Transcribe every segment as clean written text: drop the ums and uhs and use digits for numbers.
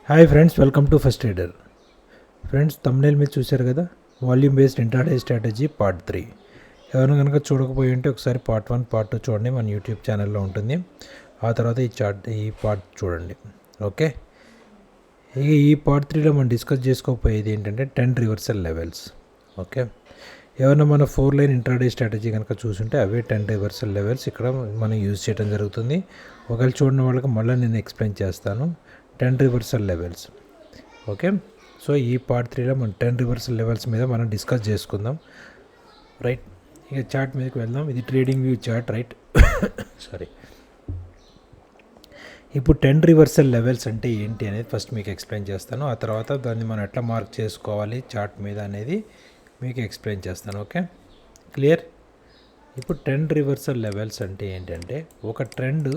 Hi friends, welcome to first trader. Friends, thumbnail మీద చూశారు కదా, volume based intraday strategy part 3. ఎవరైనా కనుక చూడకపోయి ఉంటే ఒకసారి పార్ట్ 1 పార్ట్ 2 చూడండి, మన యూట్యూబ్ ఛానల్లో ఉంటుంది. ఆ తర్వాత ఈ పార్ట్ చూడండి. ఓకే, ఇక ఈ పార్ట్ 3లో మనం డిస్కస్ చేసుకోకపోయేది ఏంటంటే 10 రివర్సల్ లెవెల్స్. ఓకే, ఏమైనా మన 4 లైన్ ఇంట్రాడే స్ట్రాటజీ కనుక చూసుంటే అవే 10 రివర్సల్ లెవెల్స్ ఇక్కడ మనం యూజ్ చేయడం జరుగుతుంది. ఒకవేళ చూడని వాళ్ళకి మళ్ళీ నేను ఎక్స్ప్లెయిన్ చేస్తాను 10 రివర్సల్ లెవెల్స్. ఓకే, సో ఈ పార్ట్ 3లో మనం 10 రివర్సల్ లెవెల్స్ మీద మనం డిస్కస్ చేసుకుందాం. రైట్, ఇక చార్ట్ మీదకి వెళ్దాం. ఇది trading view chart. Right, sorry. ఇప్పుడు 10 రివర్సల్ లెవెల్స్ అంటే ఏంటి అనేది ఫస్ట్ మీకు ఎక్స్ప్లెయిన్ చేస్తాను. ఆ తర్వాత దాన్ని మనం ఎట్లా మార్క్ చేసుకోవాలి చార్ట్ మీద అనేది మీకు ఎక్స్ప్లెయిన్ చేస్తాను. Okay, clear. ఇప్పుడు 10 రివర్సల్ లెవెల్స్ అంటే ఏంటంటే, ఒక ట్రెండ్,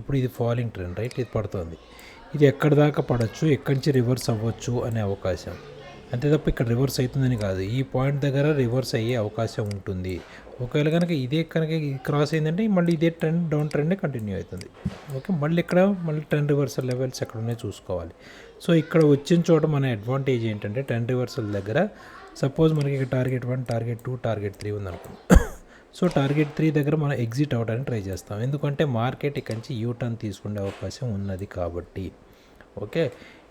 ఇప్పుడు ఇది ఫాలింగ్ ట్రెండ్. రైట్, ఇది పడుతుంది. ఇది ఎక్కడి దాకా పడవచ్చు, ఎక్కడి నుంచి రివర్స్ అవ్వచ్చు అనే అవకాశం. అంతే తప్ప ఇక్కడ రివర్స్ అవుతుందని కాదు, ఈ పాయింట్ దగ్గర రివర్స్ అయ్యే అవకాశం ఉంటుంది. ఒకవేళ కనుక ఇదే కనుక క్రాస్ అయిందంటే మళ్ళీ ఇదే ట్రెండ్, డౌన్ ట్రెండే కంటిన్యూ అవుతుంది. ఓకే, మళ్ళీ 10 రివర్సల్ లెవెల్స్ ఎక్కడ ఉన్నాయో చూసుకోవాలి. సో ఇక్కడ వచ్చిన చోట మన అడ్వాంటేజ్ ఏంటంటే 10 రివర్సల్ దగ్గర సపోజ్ మనకి ఇక్కడ టార్గెట్ 1, టార్గెట్ 2, టార్గెట్ 3 ఉందనుకోండి. సో టార్గెట్ 3 దగ్గర మనం ఎగ్జిట్ అవ్వడానికి ట్రై చేస్తాం, ఎందుకంటే మార్కెట్ ఇక్కడి నుంచి యూటర్న్ తీసుకునే అవకాశం ఉన్నది కాబట్టి. ఓకే,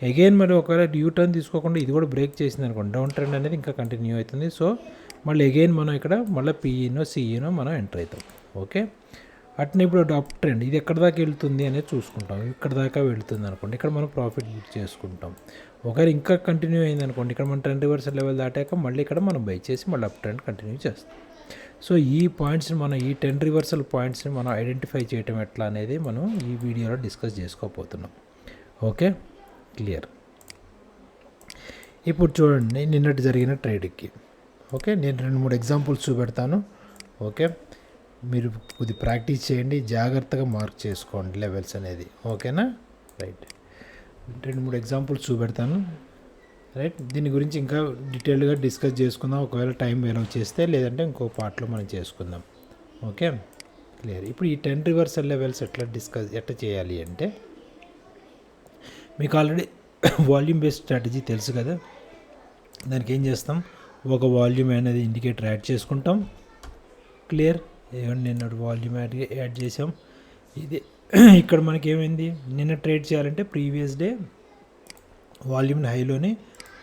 అగైన్ మరి ఒకవేళ యూటర్న్ తీసుకోకుండా ఇది కూడా బ్రేక్ చేసింది అనుకోండి, డౌన్ ట్రెండ్ అనేది ఇంకా కంటిన్యూ అవుతుంది. సో మళ్ళీ అగైన్ మనం ఇక్కడ మళ్ళీ పిఈనో సిఈనో మనం ఎంటర్ అవుతాం. ఓకే, అట్నే ఇప్పుడు అప్ ట్రెండ్ ఇది ఎక్కడ దాకా వెళ్తుంది అనేది చూసుకుంటాం. ఇక్కడ దాకా వెళ్తుంది అనుకోండి, ఇక్కడ మనం ప్రాఫిట్ బుక్ చేసుకుంటాం. ఒకవేళ ఇంకా కంటిన్యూ అయింది అనుకోండి, ఇక్కడ మనం 10 రివర్సల్ లెవెల్ దాటాక మళ్ళీ ఇక్కడ మనం బై చేసి మళ్ళీ అప్ ట్రెండ్ కంటిన్యూ చేస్తాం. సో ఈ పాయింట్స్ని మనం, ఈ 10 రివర్సల్ పాయింట్స్ని మనం ఐడెంటిఫై చేయటం ఎట్లా అనేది మనం ఈ వీడియోలో డిస్కస్ చేసుకోబోతున్నాం. Okay, clear. ఇప్పుడు చూడండి నిన్నటి జరిగిన ట్రేడ్కి. ఓకే, నేను 2-3 ఎగ్జాంపుల్స్ చూపెడతాను. ఓకే, మీరు కొద్ది ప్రాక్టీస్ చేయండి, జాగ్రత్తగా మార్క్ చేసుకోండి లెవెల్స్ అనేది. ఓకేనా? రైట్, 2-3 ఎగ్జాంపుల్స్ చూపెడతాను. రైట్, దీని గురించి ఇంకా డీటెయిల్గా డిస్కస్ చేసుకుందాం, ఒకవేళ టైం వేలో చేస్తే, లేదంటే ఇంకో పార్ట్లో మనం చేసుకుందాం. Okay, clear. ఇప్పుడు ఈ 10 రివర్సల్ లెవెల్స్ ఎట్లా చేయాలి అంటే, మీకు ఆల్రెడీ వాల్యూమ్ బేస్డ్ స్ట్రాటజీ తెలుసు కదా. దానికి ఏం చేస్తాం, ఒక వాల్యూమ్ అనేది ఇండికేటర్ యాడ్ చేసుకుంటాం. క్లియర్, నిన్న వాల్యూమ్ యాడ్ చేసాం. ఇది ఇక్కడ మనకి ఏమైంది, నిన్న ట్రేడ్ చేయాలంటే ప్రీవియస్ డే వాల్యూమ్ హైలోనే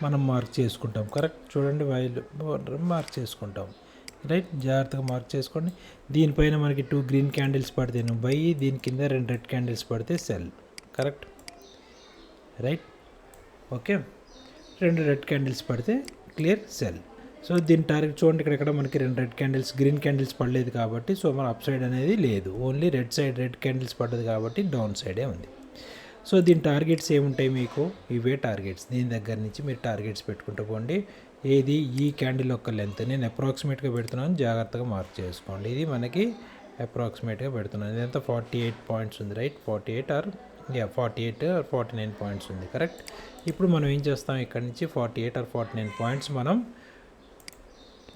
మనం మార్క్ చేసుకుంటాం. కరెక్ట్, చూడండి, మార్క్ చేసుకుంటాం. రైట్, జాగ్రత్తగా మార్క్ చేసుకోండి. దీనిపైన మనకి 2 గ్రీన్ క్యాండిల్స్ పడితే బై, దీని కింద 2 రెడ్ క్యాండిల్స్ పడితే cell. Correct, right. Okay, 2 red candles పడితే క్లియర్, సెల్. సో దీని టార్గెట్ చూడండి, ఇక్కడ మనకి 2 రెడ్ క్యాండిల్స్, గ్రీన్ క్యాండిల్స్ పడలేదు కాబట్టి సో మన అప్ సైడ్ అనేది లేదు, ఓన్లీ రెడ్ క్యాండిల్స్ పడ్డది కాబట్టి డౌన్ సైడే ఉంది. సో దీని టార్గెట్స్ ఏముంటాయి మీకు, ఇవే టార్గెట్స్. దీని దగ్గర నుంచి మీరు టార్గెట్స్ పెట్టుకుంటూ పోండి. ఏది, ఈ క్యాండిల్ యొక్క లెంత్ నేను అప్రాక్సిమేట్గా పెడుతున్నాను, జాగ్రత్తగా మార్క్ చేసుకోండి. ఇది మనకి అప్రాక్సిమేట్గా పెడుతున్నాను. ఇదంతా 48 పాయింట్స్ ఉంది. రైట్, 48 ఆర్ 49 పాయింట్స్ ఉంది. కరెక్ట్. ఇప్పుడు మనం ఏం చేస్తాం, ఇక్కడ నుంచి 48 ఆర్ 49 పాయింట్స్ మనం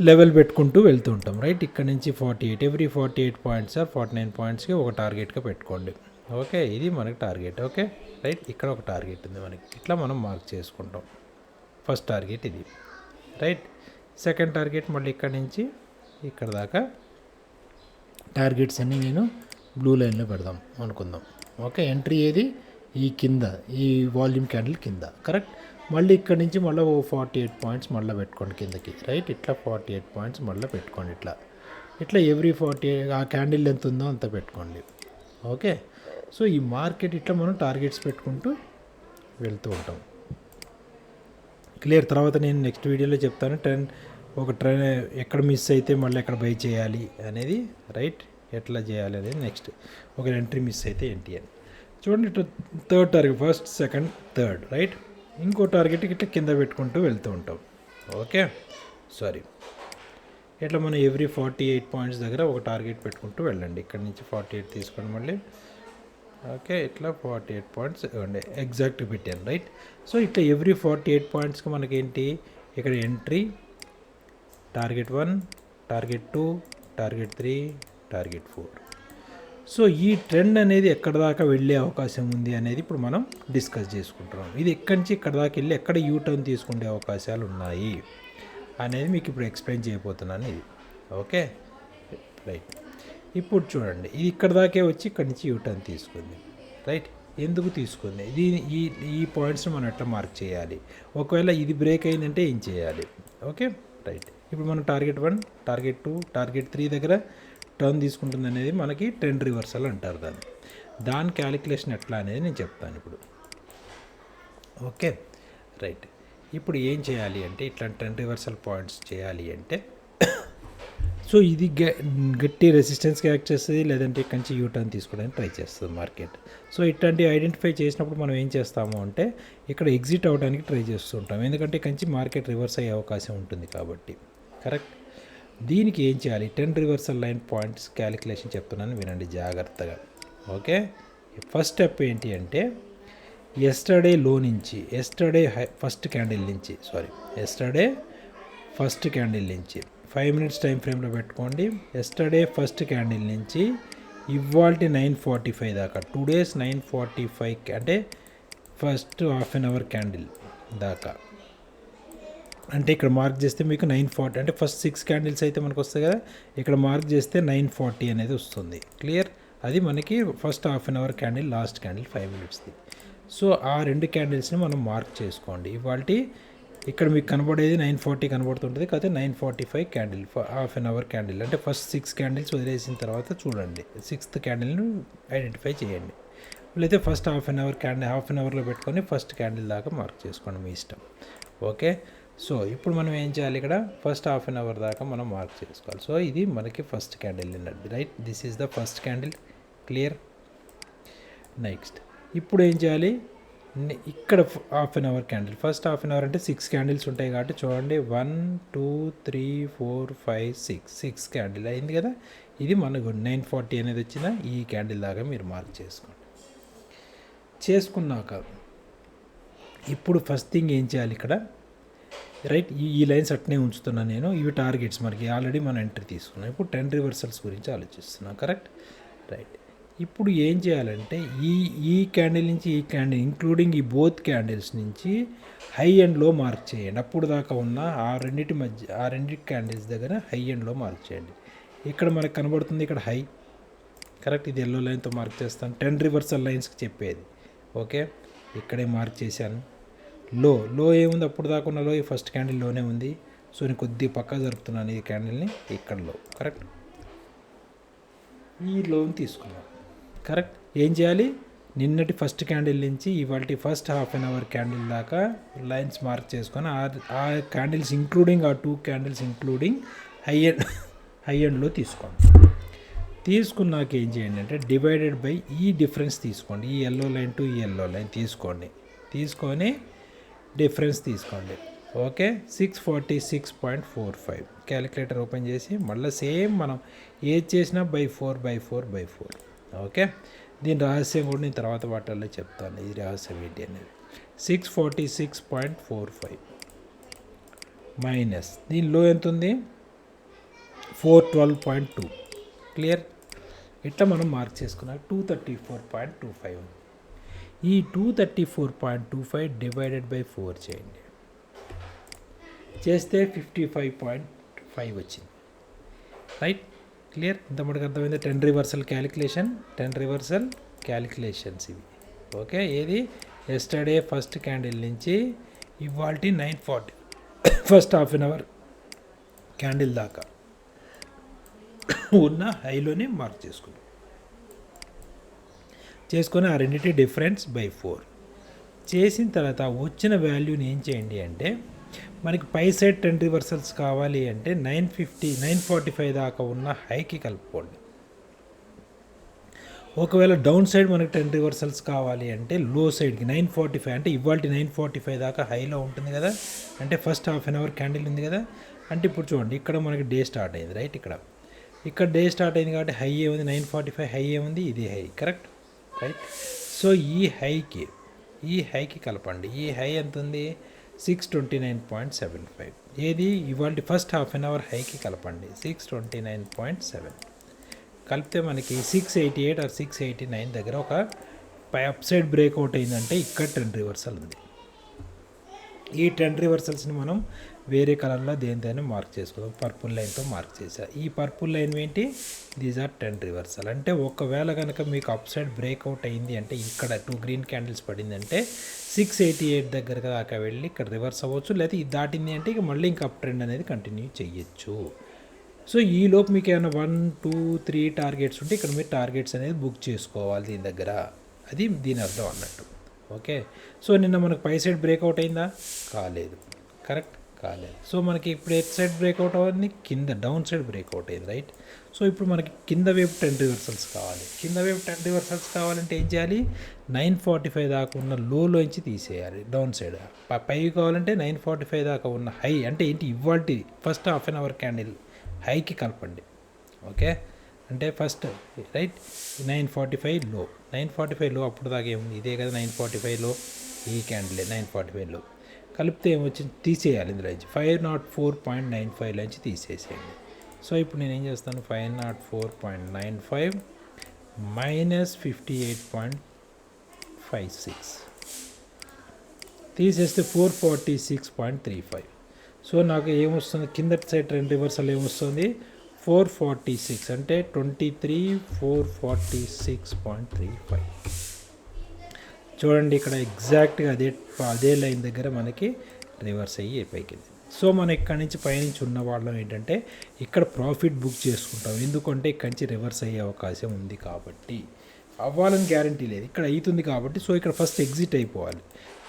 లెవెల్ పెట్టుకుంటూ వెళ్తూ ఉంటాం. రైట్, ఇక్కడ నుంచి 48, ఎవ్రీ 48 పాయింట్స్ ఆర్ 49 పాయింట్స్కి ఒక టార్గెట్గా పెట్టుకోండి. ఓకే, ఇది మనకి టార్గెట్. ఓకే, రైట్, ఇక్కడ ఒక టార్గెట్ ఉంది మనకి, ఇట్లా మనం మార్క్ చేసుకుంటాం. ఫస్ట్ టార్గెట్ ఇది. రైట్, సెకండ్ టార్గెట్ మళ్ళీ ఇక్కడ నుంచి ఇక్కడ దాకా టార్గెట్స్ అన్నీ నేను బ్లూ లైన్లో పెడదాం అనుకుందాం. ఓకే, ఎంట్రీ ఏది, ఈ కింద, ఈ వాల్యూమ్ క్యాండిల్ కింద. కరెక్ట్, మళ్ళీ ఇక్కడ నుంచి మళ్ళీ 48 పాయింట్స్ మళ్ళీ పెట్టుకోండి కిందకి. రైట్, ఇట్లా 48 పాయింట్స్ మళ్ళీ పెట్టుకోండి. ఇట్లా ఎవ్రీ 48, ఆ క్యాండిల్ ఎంత ఉందో అంత పెట్టుకోండి. ఓకే, సో ఈ మార్కెట్ ఇట్లా మనం టార్గెట్స్ పెట్టుకుంటూ వెళ్తూ ఉంటాం. క్లియర్. తర్వాత నేను నెక్స్ట్ వీడియోలో చెప్తాను ఒక ట్రైన్ ఎక్కడ మిస్ అయితే మళ్ళీ ఎక్కడ బై చేయాలి అనేది. రైట్, ఎట్లా చేయాలి అనేది నెక్స్ట్. ఒక ఎంట్రీ మిస్ అయితే ఏంటి అని చూడండి. ఇట్లా third target, first, second, third. Right, ఇంకో టార్గెట్ ఇట్లా కింద పెట్టుకుంటూ వెళ్తూ ఉంటాం. Okay, sorry. ఇట్లా మనం ఎవ్రీ 48 పాయింట్స్ దగ్గర ఒక టార్గెట్ పెట్టుకుంటూ వెళ్ళండి. ఇక్కడ నుంచి 48 తీసుకోండి మళ్ళీ. ఓకే, ఇట్లా 48 పాయింట్స్ ఇవ్వండి, ఎగ్జాక్ట్ పెట్టాను. రైట్, సో ఇట్లా ఎవ్రీ 48 పాయింట్స్కి మనకేంటి, ఇక్కడ entry, target 1, target 2, target 3, target 4. So ఈ ట్రెండ్ అనేది ఎక్కడ దాకా వెళ్ళే అవకాశం ఉంది అనేది ఇప్పుడు మనం డిస్కస్ చేసుకుంటున్నాం. ఇది ఎక్కడి నుంచి ఇక్కడ దాకా వెళ్ళి ఎక్కడ యూ టర్న్ తీసుకునే అవకాశాలు ఉన్నాయి అనేది మీకు ఇప్పుడు ఎక్స్ప్లెయిన్ చేయబోతున్నాను. ఇది ఓకే రైట్. ఇప్పుడు చూడండి, ఇది ఇక్కడ దాకే వచ్చి ఇక్కడి నుంచి యూ టర్న్ తీసుకుంది రైట్. ఎందుకు తీసుకుంది? ఈ పాయింట్స్ని మనం ఎట్లా మార్క్ చేయాలి, ఒకవేళ ఇది బ్రేక్ అయిందంటే ఏం చేయాలి? Okay right. ఇప్పుడు మనం టార్గెట్ 1, టార్గెట్ 2, టార్గెట్ 3 దగ్గర టర్న్ తీసుకుంటుంది అనేది మనకి ట్రెండ్ రివర్సల్ అంటారు. దాని క్యాలిక్యులేషన్ ఎట్లా అనేది నేను చెప్తాను ఇప్పుడు. Okay right. ఇప్పుడు ఏం చేయాలి అంటే ఇట్లాంటి ట్రెండ్ రివర్సల్ పాయింట్స్ చేయాలి అంటే సో ఇది గట్టి రెసిస్టెన్స్కి యాక్ట్ చేస్తుంది, లేదంటే ఇక్కడి నుంచి యూ టర్న్ తీసుకోవడానికి ట్రై చేస్తుంది మార్కెట్. సో ఇట్లాంటి ఐడెంటిఫై చేసినప్పుడు మనం ఏం చేస్తాము అంటే ఇక్కడ ఎగ్జిట్ అవ్వడానికి ట్రై చేస్తుంటాం, ఎందుకంటే ఇక్కడి నుంచి మార్కెట్ రివర్స్ అయ్యే అవకాశం ఉంటుంది కాబట్టి. కరెక్ట్. దీనికి ఏం చేయాలి? Trend reversal line points calculation చెప్తున్నాను, వినండి జాగ్రత్తగా. ఓకే. ఫస్ట్ స్టెప్ ఏంటి అంటే ఎస్టర్డే లో నుంచి, ఎస్టర్డే ఫస్ట్ క్యాండిల్ నుంచి 5 minutes టైం ఫ్రేమ్లో పెట్టుకోండి. ఎస్టర్డే ఫస్ట్ క్యాండిల్ నుంచి ఇవాల్టి 9:45 దాకా, 2 days 9:45 అంటే first half an hour candle దాకా. అంటే ఇక్కడ మార్క్ చేస్తే మీకు 9:40 అంటే ఫస్ట్ 6 క్యాండిల్స్ అయితే మనకు వస్తాయి కదా, ఇక్కడ మార్క్ చేస్తే 9:40 అనేది వస్తుంది. క్లియర్. అది మనకి first half an hour candle, last candle 5 minutesది. సో ఆ 2 క్యాండిల్స్ని మనం మార్క్ చేసుకోండి. ఇవాల్టి ఇక్కడ మీకు కనబడేది 9:40 కనబడుతుంటుంది, కాకపోతే 9:45 candle, half an hour candle. అంటే ఫస్ట్ 6 క్యాండిల్స్ వదిలేసిన తర్వాత చూడండి, 6th క్యాండిల్ను ఐడెంటిఫై చేయండి. లేకపోతే ఫస్ట్ హాఫ్ అన్ అవర్లో పెట్టుకొని ఫస్ట్ క్యాండిల్ దాకా మార్క్ చేసుకోండి, మీ ఇష్టం. ఓకే. సో ఇప్పుడు మనం ఏం చేయాలి? ఇక్కడ ఫస్ట్ హాఫ్ అన్ అవర్ దాకా మనం మార్క్ చేసుకోవాలి. సో ఇది మనకి ఫస్ట్ క్యాండిల్ అన్నది right. This is the first candle. Clear. Next ఇప్పుడు ఏం చేయాలి? ఇక్కడ half an hour candle, first half an hour అంటే 6 క్యాండిల్స్ ఉంటాయి కాబట్టి చూడండి, 1 2 3 4 5 6 క్యాండిల్ అయింది కదా. ఇది మనకు 9:40 అనేది వచ్చిన ఈ క్యాండిల్ దాకా మీరు మార్క్ చేసుకోండి. చేసుకున్నాక ఇప్పుడు ఫస్ట్ థింగ్ ఏం చేయాలి ఇక్కడ రైట్, ఈ లైన్స్ అట్నే ఉంచుతున్నాను నేను. ఇవి టార్గెట్స్, మనకి ఆల్రెడీ మనం ఎంట్రీ తీసుకున్నాం. ఇప్పుడు ట్రెండ్ రివర్సల్స్ గురించి ఆలోచిస్తున్నాం. Correct right. ఇప్పుడు ఏం చేయాలంటే ఈ క్యాండిల్ నుంచి ఈ క్యాండిల్ ఇంక్లూడింగ్ ఈ బోత్ క్యాండిల్స్ నుంచి హై ఎండ్లో మార్క్ చేయండి. అప్పుడు దాకా ఉన్న ఆ రెండింటి క్యాండిల్స్ దగ్గర హై ఎండ్లో మార్క్ చేయండి. ఇక్కడ మనకు కనబడుతుంది ఇక్కడ హై. కరెక్ట్. ఇది ఎల్లో లైన్తో మార్క్ చేస్తాను, ట్రెండ్ రివర్సల్ లైన్స్కి చెప్పేది. ఓకే. ఇక్కడే మార్క్ చేశాను. లో ఏముంది? అప్పుడు దాకా ఉన్న లో ఈ ఫస్ట్ క్యాండిల్లోనే ఉంది. సో నేను కొద్దిగా పక్కా జరుపుతున్నాను ఈ క్యాండిల్ని. ఇక్కడ లో. కరెక్ట్. ఈ లోన్ తీసుకున్నాను. కరెక్ట్. ఏం చేయాలి? నిన్నటి ఫస్ట్ క్యాండిల్ నుంచి ఇవాళ first half an hour candle దాకా లైన్స్ మార్క్ చేసుకొని ఆ క్యాండిల్స్ ఇంక్లూడింగ్, ఆ 2 క్యాండిల్స్ ఇంక్లూడింగ్ హై ఎండ్లో తీసుకోండి. తీసుకున్నాక ఏం చేయండి అంటే డివైడెడ్ బై ఈ డిఫరెన్స్ తీసుకోండి. ఈ ఎల్లో లైన్ టు ఈ ఎల్లో లైన్ తీసుకొని డిఫరెన్స్ తీసుకోండి. ఓకే. 646.45 క్యాలిక్యులేటర్ ఓపెన్ చేసి మళ్ళీ సేమ్ మనం ఏది చేసినా బై 4. ఓకే. దీని రహస్యం కూడా నేను తర్వాత వాటిల్లో చెప్తాను, ఈ రహస్యం ఏంటి అనేది. 646.45 మైనస్ దీనిలో ఎంత ఉంది? 412.2. క్లియర్. ఇట్లా మనం మార్క్ చేసుకున్నాక 234.25 ఉంది. ఈ 234.25 డివైడెడ్ బై 4 చేయండి. చేస్తే 55.5 వచ్చింది. రైట్. క్లియర్. ఇంత మనకు అర్థమైంది. ట్రెండ్ రివర్సల్ క్యాలిక్యులేషన్స్ ఇవి. ఓకే. ఏది? ఎస్టర్డే ఫస్ట్ క్యాండిల్ నుంచి ఇవాల్టి 9:40 first half an hour candle దాకా ఉన్న హైలోనే మార్క్ చేసుకొని ఆ రెండింటి డిఫరెన్స్ బై 4 చేసిన తర్వాత వచ్చిన వాల్యూని ఏం చేయండి అంటే మనకి పై సైడ్ ట్రెండ్ రివర్సల్స్ కావాలి అంటే 945 దాకా ఉన్న హైకి కలుపుకోండి. ఒకవేళ డౌన్ సైడ్ మనకి ట్రెండ్ రివర్సల్స్ కావాలి అంటే లో సైడ్కి 945 అంటే ఇవాళ 945 దాకా హైలో ఉంటుంది కదా. అంటే first half an hour candle ఉంది కదా. అంటే ఇప్పుడు చూడండి, ఇక్కడ మనకి డే స్టార్ట్ అయింది రైట్. ఇక్కడ డే స్టార్ట్ అయింది కాబట్టి హై ఏముంది? 945 హై ఏముంది? ఇది హై. Correct right. సో ఈ హైకి కలపండి. ఈ హై ఎంత ఉంది? 629.75. ఏది? ఇవాళ ఫస్ట్ హాఫ్ అన్ అవర్ హైకి కలపండి. 629.7. కలిపితే మనకి 688 ఆర్ 689 దగ్గర ఒక అప్ సైడ్ బ్రేక్అవుట్ అయిందంటే ఇక్కడ ట్రెండ్ రివర్సల్ ఉంది. ఈ ట్రెండ్ రివర్సల్స్ని మనం వేరే కలర్లో దేనితోనే మార్క్ చేసుకుందాం. పర్పుల్ లైన్తో మార్క్ చేసా. ఈ పర్పుల్ లైన్ ఏంటి? These are trend reversal. అంటే ఒకవేళ కనుక మీకు అప్ సైడ్ బ్రేక్అవుట్ అయింది అంటే ఇక్కడ 2 గ్రీన్ క్యాండిల్స్ పడిందంటే 688 దగ్గర దాకా వెళ్ళి ఇక్కడ రివర్స్ అవ్వచ్చు. లేకపోతే ఇది దాటింది అంటే ఇక మళ్ళీ ఇంకా అప్ ట్రెండ్ అనేది కంటిన్యూ చేయొచ్చు. సో ఈ లోపు మీకు ఏమైనా 1, 2, 3 టార్గెట్స్ ఉంటే ఇక్కడ మీరు టార్గెట్స్ అనేది బుక్ చేసుకోవాలి దీని దగ్గర. అది దీని అర్థం అన్నట్టు. ఓకే. సో నిన్న మనకు పై సైడ్ బ్రేక్అవుట్ అయిందా? కాలేదు. కరెక్ట్, కాలేదు. సో మనకి ఇప్పుడు ఎట్ సైడ్ బ్రేక్అవుట్ అవ్వని కింద డౌన్ సైడ్ బ్రేక్అవుట్ అయింది, రైట్. సో ఇప్పుడు మనకి కింద వైపు 10 రివర్సల్స్ కావాలి. కింద వైపు 10 రివర్సల్స్ కావాలంటే ఏం చేయాలి? 945 దాకా ఉన్న లోంచి తీసేయాలి డౌన్ సైడ్. పైకి కావాలంటే 945 దాకా ఉన్న హై అంటే ఏంటి? ఇవాల్టి first half an hour candle హైకి కలపండి. ఓకే. అంటే ఫస్ట్ రైట్ 945 లో, 945 లో అప్పుడు దాకా ఏముంది? ఇదే కదా 945 లో, ఈ క్యాండిల్ 945 లో కలిపితే ఏమొచ్చింది? తీసేయాలి ఇందులో నుంచి 504.95 నుంచి తీసేసేయండి. సో ఇప్పుడు నేను ఏం చేస్తాను? 504.95 మైనస్ 58.56 తీసేస్తే 446.35. సో నాకు ఏమొస్తుంది? కింద సైడ్ ట్రెండ్ రివర్సల్ ఏమొస్తుంది? 446 అంటే 446.35. చూడండి ఇక్కడ ఎగ్జాక్ట్గా అదే లైన్ దగ్గర మనకి రివర్స్ అయ్యి పైకి. సో మనం ఇక్కడి నుంచి పైనుంచి ఉన్న వాళ్ళం ఏంటంటే ఇక్కడ ప్రాఫిట్ బుక్ చేసుకుంటాం. ఎందుకంటే ఇక్కడి నుంచి రివర్స్ అయ్యే అవకాశం ఉంది కాబట్టి. అవ్వాలని గ్యారంటీ లేదు, ఇక్కడ అవుతుంది కాబట్టి. సో ఇక్కడ ఫస్ట్ ఎగ్జిట్ అయిపోవాలి.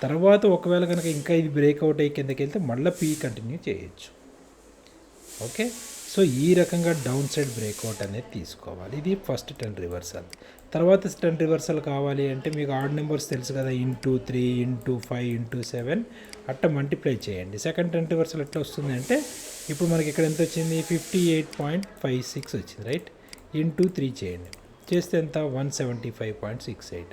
తర్వాత ఒకవేళ కనుక ఇంకా ఇది బ్రేక్అవుట్ అయ్యి కిందకి వెళ్తే మళ్ళీ పీ కంటిన్యూ చేయొచ్చు. ఓకే. సో ఈ రకంగా డౌన్ సైడ్ బ్రేక్అవుట్ అనేది తీసుకోవాలి. ఇది ఫస్ట్ 10 రివర్సల్. తర్వాత 10 రివర్సల్ కావాలి అంటే మీకు ఆడ్ నెంబర్స్ తెలుసు కదా, ఇంటూ 3, ఇంటూ 5, ఇంటూ 7 అట్లా మల్టిప్లై చేయండి. సెకండ్ 10 రివర్సల్ ఎట్లా వస్తుంది అంటే ఇప్పుడు మనకి ఇక్కడ ఎంత వచ్చింది? 58.56 వచ్చింది, రైట్. ఇంటూ 3 చేయండి, చేస్తే ఎంత? 175.68.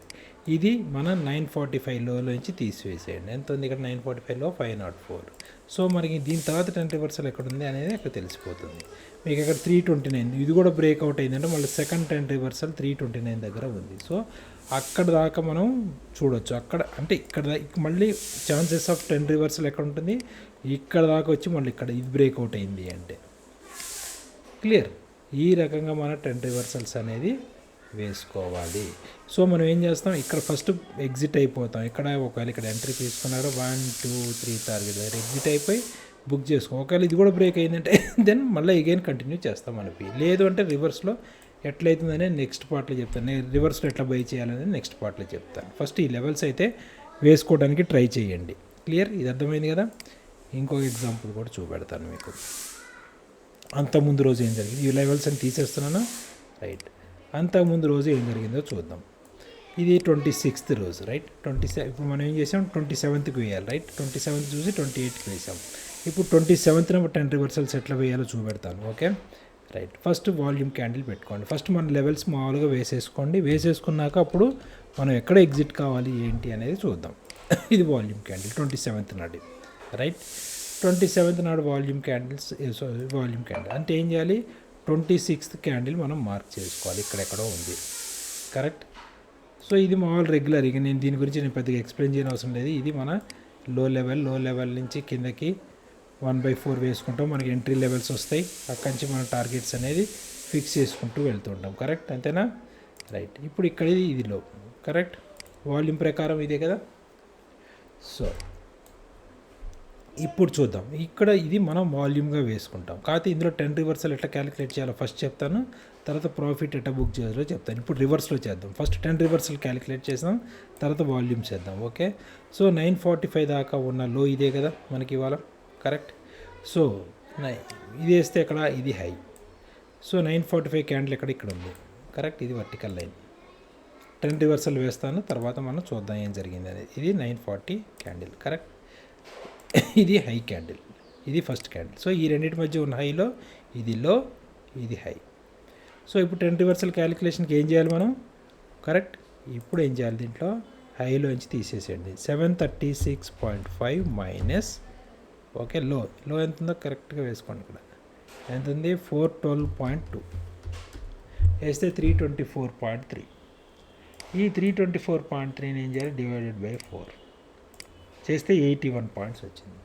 ఇది మనం 945 లోంచి తీసివేసేయండి. ఎంత ఉంది ఇక్కడ? 945లో 504. సో మనకి దీని తర్వాత 10 రివర్సల్ ఎక్కడ ఉంది అనేది అక్కడ తెలిసిపోతుంది మీకు. ఇక్కడ 329 ఇది కూడా బ్రేక్అవుట్ అయిందంటే మళ్ళీ సెకండ్ 10 రివర్సల్ 329 దగ్గర ఉంది. సో అక్కడ దాకా మనం చూడొచ్చు. అక్కడ అంటే ఇక్కడ మళ్ళీ ఛాన్సెస్ ఆఫ్ 10 రివర్సల్ ఎక్కడ ఉంటుంది? ఇక్కడ దాకా వచ్చి మళ్ళీ ఇక్కడ ఇది బ్రేక్అవుట్ అయింది అంటే క్లియర్. ఈ రకంగా మన 10 రివర్సల్స్ అనేది వేసుకోవాలి. సో మనం ఏం చేస్తాం? ఇక్కడ ఫస్ట్ ఎగ్జిట్ అయిపోతాం. ఇక్కడ ఒకవేళ ఇక్కడ ఎంట్రీ తీసుకున్నారు 1, 2, 3 టార్గెట్ దగ్గర ఎగ్జిట్ అయిపోయి బుక్ చేసుకో. ఒకవేళ ఇది కూడా బ్రేక్ అయిందంటే దెన్ మళ్ళీ అగైన్ కంటిన్యూ చేస్తాం మనకి. లేదు అంటే రివర్స్లో ఎట్లయితుందనే నెక్స్ట్ పార్ట్లో చెప్తాను. నేను రివర్స్లో ఎట్లా బై చేయాలనేది నెక్స్ట్ పార్ట్లో చెప్తాను. ఫస్ట్ ఈ లెవెల్స్ అయితే వేసుకోవడానికి ట్రై చేయండి. క్లియర్? ఇది అర్థమైంది కదా. ఇంకొక ఎగ్జాంపుల్ కూడా చూపెడతాను మీకు. అంతకుముందు రోజు ఏం జరిగింది? ఈ లెవెల్స్ అని తీసేస్తున్నాను, రైట్. అంతకుముందు రోజు ఏం జరిగిందో చూద్దాం. ఇది 26th రోజు, రైట్. 27 ఇప్పుడు మనం ఏం చేసాం? 27కి వేయాలి, రైట్. 27 చూసి 28కి వేసాం. ఇప్పుడు 27న 10 రివర్సల్స్ ఎట్లా వేయాలో చూపెడతాను. Okay, right. First volume candle పెట్టుకోండి. ఫస్ట్ మన లెవెల్స్ మామూలుగా వేసేసుకోండి. వేసేసుకున్నాక అప్పుడు మనం ఎక్కడ ఎగ్జిట్ కావాలి ఏంటి అనేది చూద్దాం. ఇది వాల్యూమ్ క్యాండిల్ 27th నాడు, రైట్. 27th నాడు వాల్యూమ్ క్యాండిల్స్ వాల్యూమ్ క్యాండిల్ అంటే ఏం చేయాలి? 26th క్యాండిల్ మనం మార్క్ చేసుకోవాలి. ఇక్కడెక్కడో ఉంది, కరెక్ట్. సో ఇది మామూలు రెగ్యులర్. ఇక నేను దీని గురించి నేను పెద్దగా ఎక్స్ప్లెయిన్ చేయని అవసరం లేదు. ఇది మన లో లెవెల్ నుంచి కిందకి 1/4 వేసుకుంటాం. మనకి ఎంట్రీ లెవెల్స్ వస్తాయి. అక్కడి నుంచి మన టార్గెట్స్ అనేది ఫిక్స్ చేసుకుంటూ వెళ్తుంటాం, కరెక్ట్. అంతేనా, రైట్. ఇప్పుడు ఇక్కడ ఇది లో, కరెక్ట్. వాల్యూమ్ ప్రకారం ఇదే కదా. సో ఇప్పుడు చూద్దాం. ఇక్కడ ఇది మనం వాల్యూమ్గా వేసుకుంటాం. కాకపోతే ఇందులో 10 రివర్సల్ ఎట్లా క్యాలిక్యులేట్ చేయాలో ఫస్ట్ చెప్తాను. తర్వాత ప్రాఫిట్ ఎట్లా బుక్ చేయాలో చెప్తాను. ఇప్పుడు రివర్స్లో చేద్దాం. ఫస్ట్ 10 రివర్సల్ క్యాలిక్యులేట్ చేద్దాం, తర్వాత వాల్యూమ్ చేద్దాం. ఓకే. సో 945 దాకా ఉన్న లో ఇదే కదా మనకి ఇవాళ, కరెక్ట్. సో ఇది వేస్తే ఎక్కడ? ఇది హై. సో 945 క్యాండిల్ ఇక్కడ ఉంది, కరెక్ట్. ఇది వర్టికల్ లైన్. 10 రివర్సల్ వేస్తాను, తర్వాత మనం చూద్దాం ఏం జరిగింది అనేది. ఇది 940 క్యాండిల్, కరెక్ట్. ఇది హై క్యాండిల్, ఇది ఫస్ట్ క్యాండిల్. సో ఈ రెండింటి మధ్య ఉన్న హైలో ఇది లో, ఇది హై. సో ఇప్పుడు 10 రివర్సల్ క్యాలిక్యులేషన్కి ఏం చేయాలి మనం? కరెక్ట్. ఇప్పుడు ఏం చేయాలి? దీంట్లో హైలోంచి తీసేసేయండి. 736.5 మైనస్, ఓకే, లో ఎంత ఉందో కరెక్ట్గా వేసుకోండి. ఇక్కడ ఎంత ఉంది? 412.2. వేస్తే 324.3. ఈ 324.3 ఏం చేయాలి, డివైడెడ్ బై 4 చేస్తే 81 పాయింట్స్ వచ్చింది.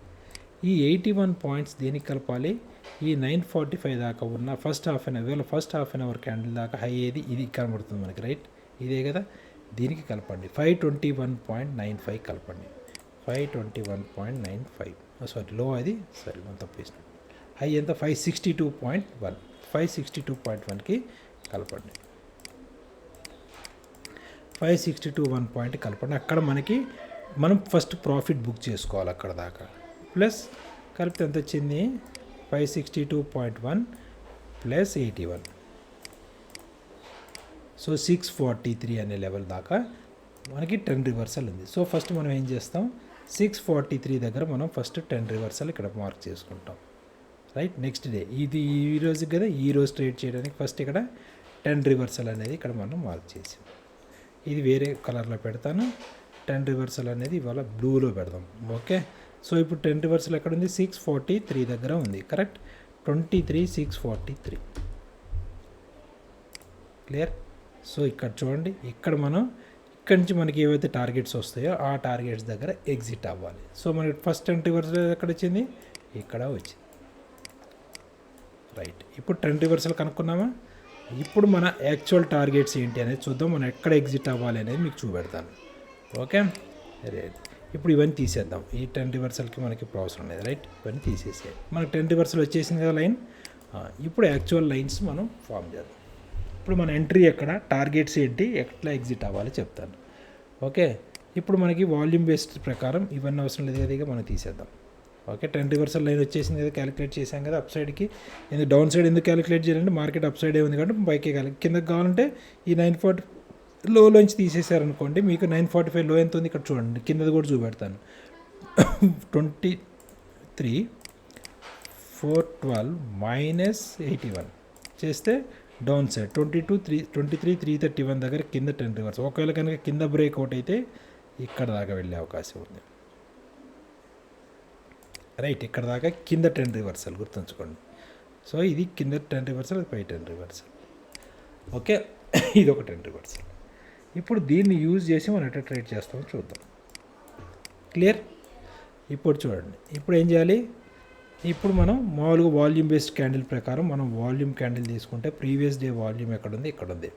ఈ 81 పాయింట్స్ దేనికి కలపాలి, ఈ 9:45 దాకా ఉన్న first half an hour candle దాకా హై ఏది, ఇది కనబడుతుంది మనకి, రైట్, ఇదే కదా, దీనికి కలపండి. 521.95 కలపండి. 521.95 సారీ, లో అది, సారీ మనం తప్పేసినాం. హై ఎంత, 562.1. 562.1కి కలపండి. 562.1 పాయింట్ కలపండి. అక్కడ మనం ఫస్ట్ ప్రాఫిట్ బుక్ చేసుకోవాలి అక్కడ దాకా. ప్లస్ కలిపితే ఎంత వచ్చింది, 562.1 ప్లస్ 81, సో 643 అనే లెవెల్ దాకా మనకి 10 రివర్సల్ ఉంది. సో ఫస్ట్ మనం ఏం చేస్తాం, 643 దగ్గర మనం ఫస్ట్ 10 రివర్సల్ ఇక్కడ మార్క్ చేసుకుంటాం, రైట్. నెక్స్ట్ డే ఇది ఈ రోజు కదా, ఈ రోజు ట్రేడ్ చేయడానికి ఫస్ట్ ఇక్కడ 10 రివర్సల్ అనేది ఇక్కడ మనం మార్క్ చేసాం. ఇది వేరే కలర్లో పెడతాను. 10 రివర్సల్ అనేది ఇవాళ బ్లూలో పెడదాం, ఓకే. సో ఇప్పుడు 10 రివర్సల్ ఎక్కడ ఉంది, 643 దగ్గర ఉంది, కరెక్ట్. 23,643 క్లియర్. సో ఇక్కడ చూడండి, ఇక్కడ నుంచి మనకి ఏవైతే టార్గెట్స్ వస్తాయో ఆ టార్గెట్స్ దగ్గర ఎగ్జిట్ అవ్వాలి. సో మనకి ఫస్ట్ 10 రివర్సల్ ఎక్కడ వచ్చింది, ఇక్కడ వచ్చింది, రైట్. ఇప్పుడు 10 రివర్సల్ కనుక్కున్నామా. ఇప్పుడు మన యాక్చువల్ టార్గెట్స్ ఏంటి అనేది చూద్దాం. మనం ఎక్కడ ఎగ్జిట్ అవ్వాలి అనేది మీకు చూపెడతాను, ఓకే. రైట్, ఇప్పుడు ఇవన్నీ తీసేద్దాం. ఈ 10 రివర్సల్కి మనకి ఇప్పుడు అవసరం లేదు, రైట్. ఇవన్నీ తీసేసేయాలి. మనకి 10 రివర్సల్ వచ్చేసింది కదా లైన్. ఇప్పుడు యాక్చువల్ లైన్స్ మనం ఫామ్ చేద్దాం. ఇప్పుడు మన ఎంట్రీ ఎక్కడ, టార్గెట్స్ ఏంటి, ఎట్లా ఎగ్జిట్ అవ్వాలి చెప్తాను, ఓకే. ఇప్పుడు మనకి వాల్యూమ్ బేస్డ్ ప్రకారం ఇవన్నీ అవసరం లేదు కదా, ఇక మనం తీసేద్దాం, ఓకే. 10 రివర్సల్ లైన్ వచ్చేసింది కదా, క్యాలిక్యులేట్ చేసాం కదా. అప్ సైడ్కి ఎందుకు, డౌన్ సైడ్ ఎందుకు క్యాలిక్యులేట్ చేయాలంటే మార్కెట్ అప్ సైడే ఉంది కాబట్టి పైకి కిందకి కావాలంటే ఈ 940 లోంచి తీసేసారనుకోండి, మీకు 945 లో ఎంత ఉంది ఇక్కడ చూడండి, కిందది కూడా చూపెడతాను. 23,412 మైనస్ 81 చేస్తే డౌన్ సైడ్ 23,331 దగ్గర కింద 10 రివర్స్. ఒకవేళ కనుక కింద బ్రేక్అవుట్ అయితే ఇక్కడ దాకా వెళ్ళే అవకాశం ఉంది, రైట్. ఇక్కడ దాకా కింద 10 రివర్సల్ గుర్తుంచుకోండి. సో ఇది కింద 10 రివర్సల్, పై 10 రివర్సల్, ఓకే. ఇది ఒక 10 రివర్సల్. ఇప్పుడు దీన్ని యూజ్ చేసి మనం ఎట్లా ట్రేడ్ చేస్తామో చూద్దాం, క్లియర్. ఇప్పుడు చూడండి, ఇప్పుడు ఏం చేయాలి, ఇప్పుడు మనం మామూలుగా వాల్యూమ్ బేస్డ్ క్యాండిల్ ప్రకారం మనం వాల్యూమ్ క్యాండిల్ తీసుకుంటే ప్రీవియస్ డే వాల్యూమ్ ఎక్కడ ఉంది, ఇక్కడ ఉంది,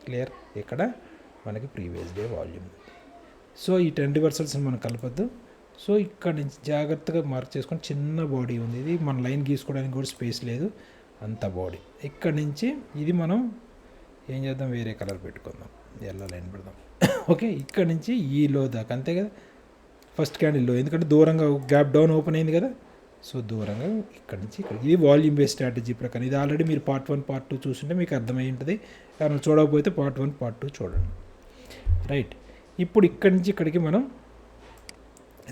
క్లియర్. ఇక్కడ మనకి ప్రీవియస్ డే వాల్యూమ్. సో ఈ 10 రివర్సల్స్ని మనం కలపద్దు. సో ఇక్కడ నుంచి జాగ్రత్తగా మార్క్ చేసుకొని, చిన్న బాడీ ఉంది, ఇది మన లైన్ గీసుకోవడానికి కూడా స్పేస్ లేదు, అంత బాడీ. ఇక్కడ నుంచి ఇది మనం ఏం చేద్దాం, వేరే కలర్ పెట్టుకుందాం, ఎల్లో లైన్ పెడదాం, ఓకే. ఇక్కడ నుంచి ఈ లో దాకా, అంతే కదా, ఫస్ట్ క్యాండిల్లో, ఎందుకంటే దూరంగా గ్యాప్ డౌన్ ఓపెన్ అయింది కదా, సో దూరంగా ఇక్కడ నుంచి ఇక్కడ. ఇది వాల్యూమ్ బేస్డ్ స్ట్రాటజీ ప్రకారం. ఇది ఆల్రెడీ మీరు పార్ట్ 1 పార్ట్ 2 చూస్తుంటే మీకు అర్థమై ఉంటుంది. కానీ చూడకపోతే పార్ట్ 1 పార్ట్ 2 చూడండి, రైట్. ఇప్పుడు ఇక్కడి నుంచి ఇక్కడికి మనం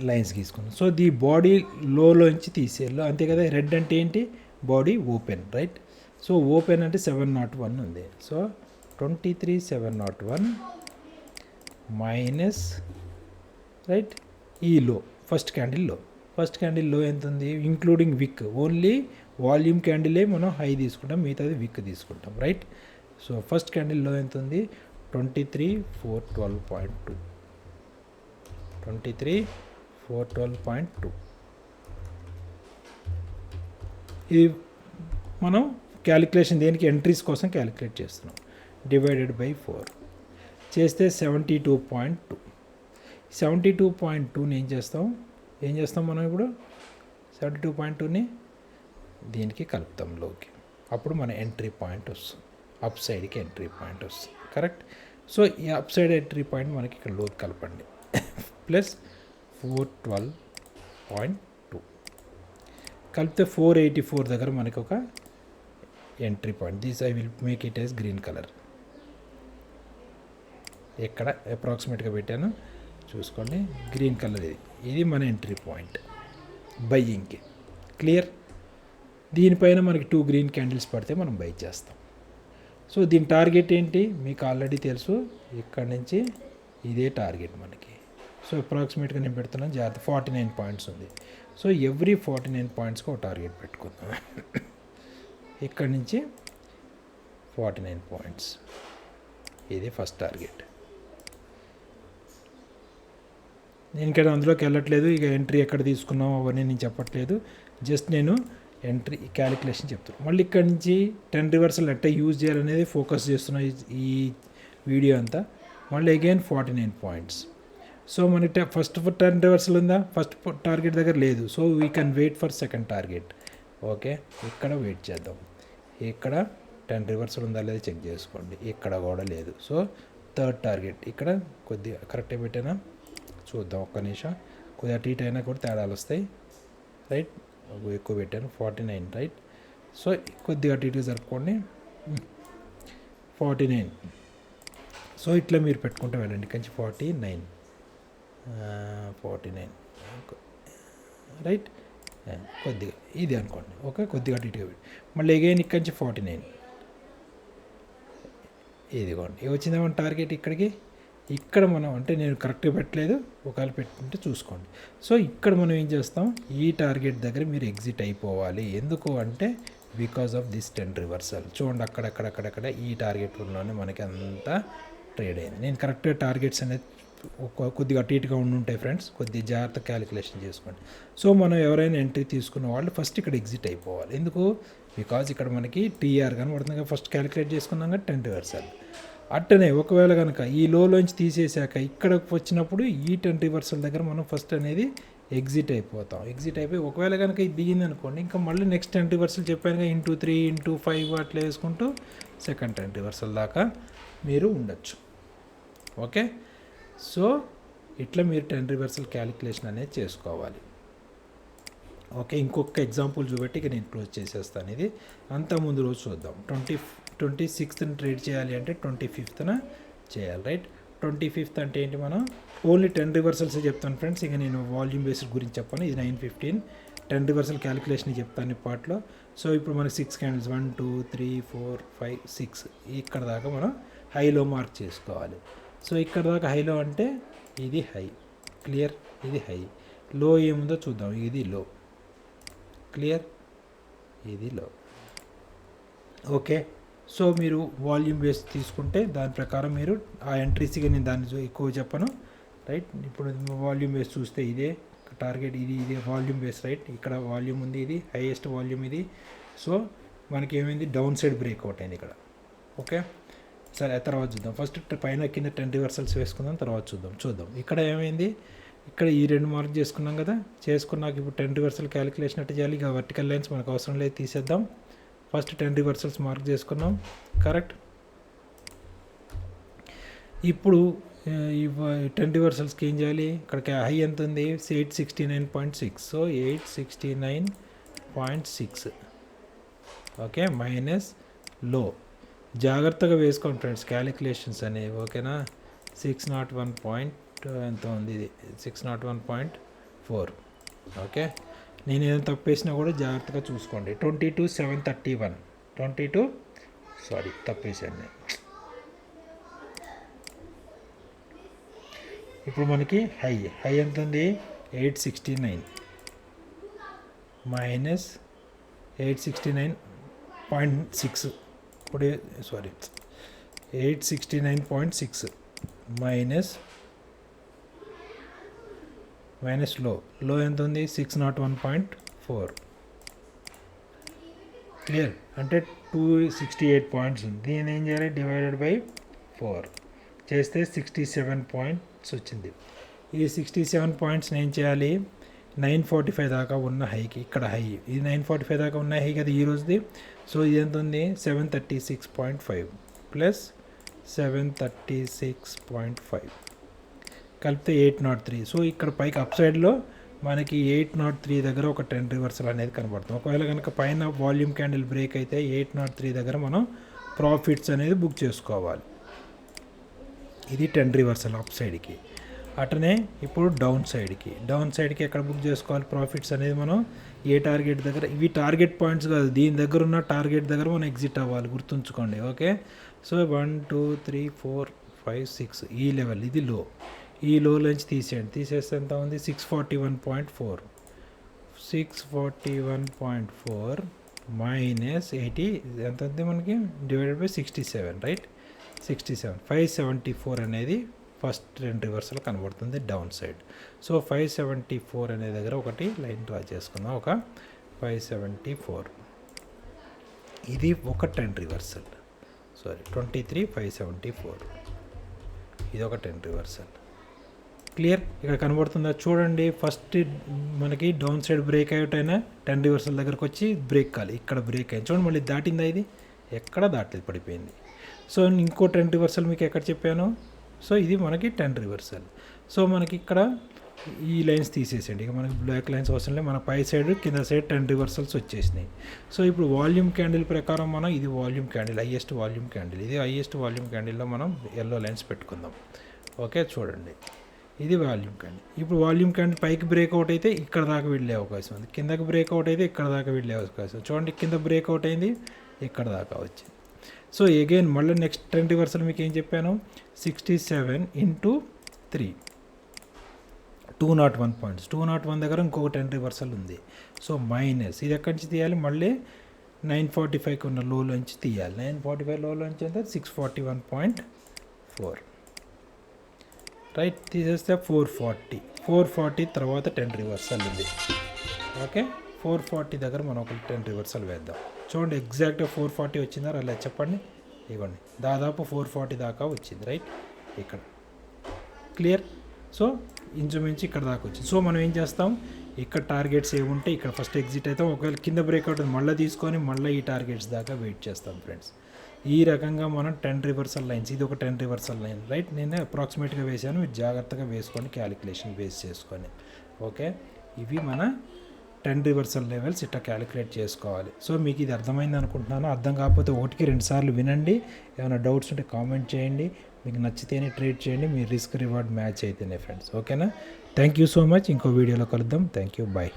లైన్స్ గీసుకున్నాం. సో ది బాడీ లోంచి తీసేయాలి, అంతే కదా. రెడ్ అంటే ఏంటి, body open, right. So open అంటే 701 ఉంది. సో 23,701 మైనస్, రైట్, ఈ లో ఫస్ట్ క్యాండిల్ లో ఎంత ఉంది, ఇంక్లూడింగ్ విక్. ఓన్లీ వాల్యూమ్ క్యాండిలే మనం హై తీసుకుంటాం, మిగతాది విక్ తీసుకుంటాం, రైట్. సో ఫస్ట్ క్యాండిల్ లో ఎంత ఉంది, 23,412.2. 23,412.2. ఇది మనం క్యాలిక్యులేషన్ దేనికి, ఎంట్రీస్ కోసం క్యాలిక్యులేట్ చేస్తున్నాం. డివైడెడ్ బై 4 చేస్తే 72.2. 72.2ని ఏం చేస్తాం మనం ఇప్పుడు 72.2ని దీనికి కలుపుతాం లోకి. అప్పుడు మన ఎంట్రీ పాయింట్ వస్తుంది, అప్ సైడ్కి ఎంట్రీ పాయింట్ వస్తుంది, కరెక్ట్. సో ఈ అప్ సైడ్ ఎంట్రీ పాయింట్ మనకి ఇక్కడ లోకి కలపండి. ప్లస్ 412.2 కలిపితే 484 దగ్గర మనకి ఒక entry point. This I will make it as green colour. ఎక్కడ అప్రాక్సిమేట్గా పెట్టాను చూసుకోండి, గ్రీన్ కలర్. ఇది మన ఎంట్రీ పాయింట్ బయ్యింగ్కి, క్లియర్. దీనిపైన మనకి 2 గ్రీన్ క్యాండిల్స్ పడితే మనం బై చేస్తాం. సో దీని టార్గెట్ ఏంటి మీకు ఆల్రెడీ తెలుసు, ఇక్కడ నుంచి ఇదే టార్గెట్ మనకి. సో అప్రాక్సిమేట్గా నేను పెడుతున్నాను, జాగ్రత్త. 49 పాయింట్స్ ఉంది. సో ఎవ్రీ 49 పాయింట్స్కి ఒక టార్గెట్ పెట్టుకుందాం. ఇక్కడ నుంచి 49 పాయింట్స్. ఇది ఫస్ట్ టార్గెట్. నేను ఇక్కడ అందులోకి వెళ్ళట్లేదు, ఇక ఎంట్రీ ఎక్కడ తీసుకున్నాం అవన్నీ నేను చెప్పట్లేదు, జస్ట్ నేను ఎంట్రీ క్యాలిక్యులేషన్ చెప్తాను. మళ్ళీ ఇక్కడ నుంచి 10 రివర్సల్ ఎట్లా యూజ్ చేయాలనేది ఫోకస్ చేస్తున్నా ఈ వీడియో అంతా. మళ్ళీ అగైన్ 49 పాయింట్స్. సో మనకి ఫస్ట్ 10 రివర్సల్ ఉందా, ఫస్ట్ టార్గెట్ దగ్గర లేదు, so we can wait for second target. Okay, ఇక్కడ వెయిట్ చేద్దాం. ఇక్కడ 10 రివర్సల్ ఉందా లేదా చెక్ చేసుకోండి, ఇక్కడ కూడా లేదు. సో థర్డ్ టార్గెట్ ఇక్కడ కొద్దిగా కరెక్ట్గా పెట్టానా చూద్దాం, ఒక్క నిమిషం. కొద్దిగా అటు ఇటు అయినా కూడా తేడాలు వస్తాయి, రైట్. ఎక్కువ పెట్టాను 49, రైట్. సో కొద్దిగా అటు ఇటు జరుపుకోండి, 49. సో ఇట్లా మీరు పెట్టుకుంటూ వెళ్ళండి, కొంచెం 49, రైట్. కొద్దిగా ఇది అనుకోండి, ఓకే. కొద్దిగా అటు ఇటుగా పెట్టి మళ్ళీ అగైన్ ఇక్కడి నుంచి 49. ఇదిగోండి వచ్చిందేమో టార్గెట్ ఇక్కడికి. ఇక్కడ మనం అంటే నేను కరెక్ట్గా పెట్టలేదు, ఒకవేళ పెట్టుకుంటే చూసుకోండి. సో ఇక్కడ మనం ఏం చేస్తాం, ఈ టార్గెట్ దగ్గర మీరు ఎగ్జిట్ అయిపోవాలి. ఎందుకు అంటే బికాజ్ ఆఫ్ దిస్ 10 రివర్సల్. చూడండి అక్కడక్కడ ఈ టార్గెట్లోనే మనకి అంతా ట్రేడ్ అయింది. నేను కరెక్ట్గా టార్గెట్స్ అనేది కొద్దిగా అటు ఇటుగా ఉండుంటాయి ఫ్రెండ్స్, కొద్దిగా జాగ్రత్త క్యాలిక్యులేషన్ చేసుకోండి. సో మనం ఎవరైనా ఎంట్రీ తీసుకున్న వాళ్ళు ఫస్ట్ ఇక్కడ ఎగ్జిట్ అయిపోవాలి. ఎందుకు, బికాజ్ ఇక్కడ మనకి టీఆర్ కనబడుతుంది కదా, ఫస్ట్ క్యాలిక్యులేట్ చేసుకున్నాం కదా 10 రివర్సల్. అట్టనే ఒకవేళ కనుక ఈ లోంచి తీసేసాక ఇక్కడికి వచ్చినప్పుడు ఈ 10 రివర్సల్ దగ్గర మనం ఫస్ట్ అనేది ఎగ్జిట్ అయిపోతాం. ఎగ్జిట్ అయిపోయి ఒకవేళ కనుక ఇది దిగింది అనుకోండి, ఇంకా మళ్ళీ నెక్స్ట్ 10 రివర్సల్ చెప్పాను ఇంటూ 3 ఇంటూ 5 అట్లా వేసుకుంటూ సెకండ్ 10 రివర్సల్ దాకా మీరు ఉండొచ్చు. ఓకే, సో ఇట్లా మీరు 10 రివర్సల్ క్యాలిక్యులేషన్ అనేది చేసుకోవాలి. ఓకే, ఇంకొక ఎగ్జాంపుల్ చూపెట్టి ఇక నేను క్లోజ్ చేసేస్తాను. ఇది అంతా ముందు రోజు చూద్దాం. 26th ట్రేడ్ చేయాలి అంటే 25th చేయాలి, రైట్. 25th అంటే ఏంటి, మనం ఓన్లీ 10 రివర్సల్స్ చెప్తాను ఫ్రెండ్స్. ఇక నేను వాల్యూమ్ బేస్డ్ గురించి చెప్పాను. ఇది 9:15 10 రివర్సల్ క్యాలిక్యులేషన్ చెప్తాను ఈ పార్ట్లో. సో ఇప్పుడు మనకి 6 క్యాండిల్స్ 1 2 3 4 5 6 ఇక్కడ దాకా మనం హైలో మార్క్ చేసుకోవాలి. సో ఇక్కడ దాకా హైలో అంటే ఇది హై, క్లియర్. ఇది హై, లో ఏముందో చూద్దాం. ఇది లో, క్లియర్. ఇది లో. ఓకే, సో మీరు వాల్యూమ్ బేస్ తీసుకుంటే దాని ప్రకారం మీరు ఆ ఎంట్రీస్గా నేను దాన్ని ఎక్కువ చెప్పను, రైట్. ఇప్పుడు వాల్యూమ్ బేస్ చూస్తే ఇదే టార్గెట్, ఇదే వాల్యూమ్ బేస్, రైట్. ఇక్కడ వాల్యూమ్ ఉంది, ఇది హైయెస్ట్ వాల్యూమ్ ఇది. సో మనకి ఏమైంది, డౌన్ సైడ్ బ్రేక్అవుట్ అయింది ఇక్కడ. ఓకే, సరే తర్వాత చూద్దాం. ఫస్ట్ పైన కింద 10 రివర్సల్స్ వేసుకుందాం, తర్వాత చూద్దాం. ఇక్కడ ఏమైంది, ఇక్కడ ఈ 2 మార్క్ చేసుకున్నాం కదా, చేసుకున్నాక ఇప్పుడు 10 రివర్సల్ క్యాలిక్యులేషన్ అంటే చేయాలి. ఇక వర్టికల్ లైన్స్ మనకు అవసరం లేదు, తీసేద్దాం. ఫస్ట్ 10 రివర్సల్స్ మార్క్ చేసుకున్నాం, కరెక్ట్. ఇప్పుడు ఈ 10 రివర్సల్స్కి ఏం చేయాలి, ఇక్కడికి హై ఎంత ఉంది, 869.6. సో 869.6, ఓకే, మైనస్ లో. జాగ్రత్తగా వేసుకోండి ఫ్రెండ్స్ క్యాలిక్యులేషన్స్ అనేవి, ఓకేనా. 601 పాయింట్ ఎంత ఉంది, ఇది 601.4. ఓకే, నేను ఏదైనా తప్పేసినా కూడా జాగ్రత్తగా చూసుకోండి. 22,731 తప్పేసాను. ఇప్పుడు మనకి హై ఎంత ఉంది, 869 మైనస్ 869.6. ఇప్పుడు 869.6 మైనస్ లో ఎంత ఉంది, 601.4. క్లియర్, అంటే 268 పాయింట్స్ ఉంది. దీన్ని ఏం చేయాలి, డివైడెడ్ బై 4 చేస్తే 67 పాయింట్స్ వచ్చింది. ఈ 67 పాయింట్స్ని ఏం చేయాలి, 945 దాకా ఉన్న హైకి, ఇక్కడ హై ఇది 945 దాకా ఉన్న హై కదా ఈ రోజుది. సో ఇది ఎంత ఉంది, 736.5 ప్లస్ 736.5 కలిపితే 803. సో ఇక్కడ పైకి అప్ సైడ్లో మనకి 803 దగ్గర ఒక 10 రివర్సల్ అనేది కనబడుతుంది. ఒకవేళ కనుక పైన వాల్యూమ్ క్యాండిల్ బ్రేక్ అయితే 803 దగ్గర మనం ప్రాఫిట్స్ అనేది బుక్ చేసుకోవాలి. ఇది 10 రివర్సల్ అప్ సైడ్కి. అటనే ఇప్పుడు డౌన్ సైడ్కి ఎక్కడ బుక్ చేసుకోవాలి ప్రాఫిట్స్ అనేది, మనం ఏ టార్గెట్ దగ్గర, ఇవి టార్గెట్ పాయింట్స్ కాదు, దీని దగ్గర ఉన్న టార్గెట్ దగ్గర మనం ఎగ్జిట్ అవ్వాలి, గుర్తుంచుకోండి. ఓకే, సో 1 2 3 4 5 6 ఈ లెవెల్, ఇది లో. ఈ లో నుంచి తీసేస్తే ఎంత ఉంది, 641.4 -80 ఎంత ఉంది మనకి డివైడెడ్ బై 67, రైట్? 67, 574 అనేది ఫస్ట్ 2 రివర్సల్ కనబడుతుంది డౌన్ సైడ్. సో 574 అనే దగ్గర ఒకటి లైన్ డ్రా చేసుకుందాం. ఒక 574, ఇది ఒక 10 రివర్సల్, సారీ 23, 574, ఇది ఒక 10 రివర్సల్. క్లియర్? ఇక్కడ కనబడుతుందా చూడండి. ఫస్ట్ మనకి డౌన్ సైడ్ బ్రేక్ అవుట్ అయినా 10 రివర్సల్ దగ్గరకు వచ్చి బ్రేక్ కాలి, ఇక్కడ బ్రేక్ అయింది చూడండి. మళ్ళీ దాటిందా? ఇది ఎక్కడ దాటలేదు, పడిపోయింది. సో ఇంకో 10 రివర్సల్ మీకు ఎక్కడ చెప్పాను? సో ఇది మనకి 10 రివర్సల్. సో మనకి ఇక్కడ ఈ లైన్స్ తీసేసేయండి, ఇక మనకి బ్లాక్ లైన్స్ అవసరం లేదు. మన పై సైడ్ కింద సైడ్ 10 రివర్సల్స్ వచ్చేసినాయి. సో ఇప్పుడు వాల్యూమ్ క్యాండిల్ ప్రకారం మనం, ఇది volume candle, highest volume candle, ఇది హైయెస్ట్ వాల్యూమ్ క్యాండిల్లో మనం ఎల్లో లైన్స్ పెట్టుకుందాం. ఓకే, చూడండి ఇది వాల్యూమ్ క్యాండిల్. ఇప్పుడు వాల్యూమ్ క్యాండిల్ పైకి బ్రేక్అవుట్ అయితే ఇక్కడ దాకా వెళ్ళే అవకాశం ఉంది, కిందకి బ్రేక్అవుట్ అయితే ఇక్కడ దాకా వెళ్ళే అవకాశం. చూడండి కింద బ్రేక్అవుట్ అయింది, ఇక్కడ దాకా వచ్చింది. సో అగైన్ మళ్ళీ నెక్స్ట్ 10 రివర్సల్ మీకు ఏం చెప్పాను? 67 × 3, 201 పాయింట్స్. 201 దగ్గర ఇంకొక 10 రివర్సల్ ఉంది. సో మైనస్ ఇది ఎక్కడి నుంచి తీయాలి? మళ్ళీ 945కి ఉన్న లోలోంచి తీయాలి. 945 లోలోంచి అంటే 641.4, రైట్? తీసేస్తే 440 తర్వాత 10 రివర్సల్ ఉంది. ఓకే, 440 దగ్గర మనం ఒక 10 రివర్సల్ వేద్దాం. చూడండి ఎగ్జాక్ట్గా 440 వచ్చిందా అలా చెప్పండి. ఇవ్వండి దాదాపు 440 దాకా వచ్చింది, రైట్? ఇక్కడ క్లియర్? సో ఇంచుమించు ఇక్కడ దాకా వచ్చింది. సో మనం ఏం చేస్తాం, ఇక్కడ టార్గెట్స్ ఏముంటే ఇక్కడ ఫస్ట్ ఎగ్జిట్ అవుతాం. ఒకవేళ కింద బ్రేక్అవుట్ మళ్ళీ తీసుకొని మళ్ళీ ఈ టార్గెట్స్ దాకా వెయిట్ చేస్తాం ఫ్రెండ్స్. ఈ రకంగా మనం 10 రివర్సల్ లైన్స్, ఇది ఒక 10 రివర్సల్ లైన్, రైట్? నేను అప్రాక్సిమేట్గా వేసాను, మీరు జాగ్రత్తగా వేసుకోండి, క్యాలిక్యులేషన్ బేస్ చేసుకొని. ఓకే, ఇవి మన 10 రివర్సల్ లెవెల్స్ ఇట్లా క్యాలిక్యులేట్ చేసుకోవాలి. సో మీకు ఇది అర్థమైంది అనుకుంటున్నాను. అర్థం కాకపోతే 1కి 2 సార్లు వినండి. ఏమైనా డౌట్స్ ఉంటే కామెంట్ చేయండి. మీకు నచ్చితేనే ట్రేడ్ చేయండి, మీ రిస్క్ రివార్డ్ మ్యాచ్ అయితేనే ఫ్రెండ్స్. ఓకేనా? Thank you so much. ఇంకో వీడియోలో కలుద్దాం. Thank you, bye.